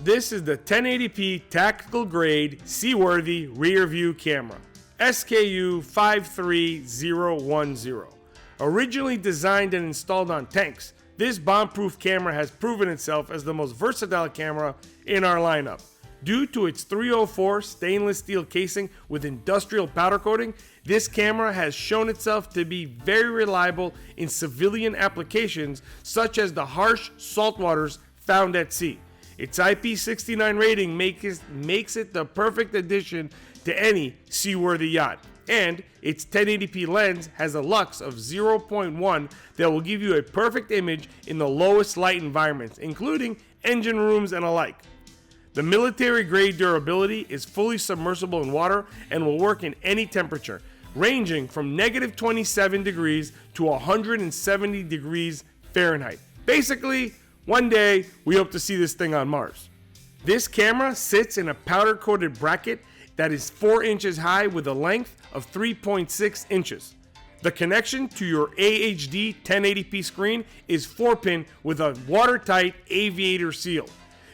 This is the 1080p tactical grade Seaworthy Rearview camera, SKU 53010. Originally designed and installed on tanks, this bomb-proof camera has proven itself as the most versatile camera in our lineup. Due to its 304 stainless steel casing with industrial powder coating, this camera has shown itself to be very reliable in civilian applications such as the harsh saltwaters found at sea. Its IP69 rating makes it the perfect addition to any seaworthy yacht. And its 1080p lens has a lux of 0.1 that will give you a perfect image in the lowest light environments, including engine rooms and alike. The military-grade durability is fully submersible in water and will work in any temperature, ranging from negative 27 degrees to 170 degrees Fahrenheit. Basically, one day we hope to see this thing on Mars. This camera sits in a powder-coated bracket that is 4 inches high with a length of 3.6 inches. The connection to your AHD 1080p screen is 4-pin with a watertight aviator seal.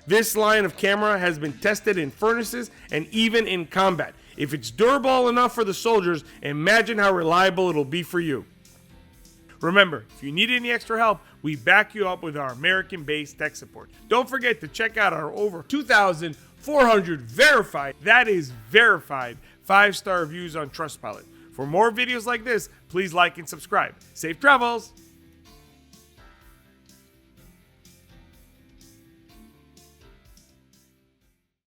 This line of camera has been tested in furnaces and even in combat. If it's durable enough for the soldiers, imagine how reliable it'll be for you. Remember, if you need any extra help, we back you up with our American-based tech support. Don't forget to check out our over 2,400 verified, that is verified, 5-star reviews on Trustpilot. For more videos like this, please like and subscribe. Safe travels!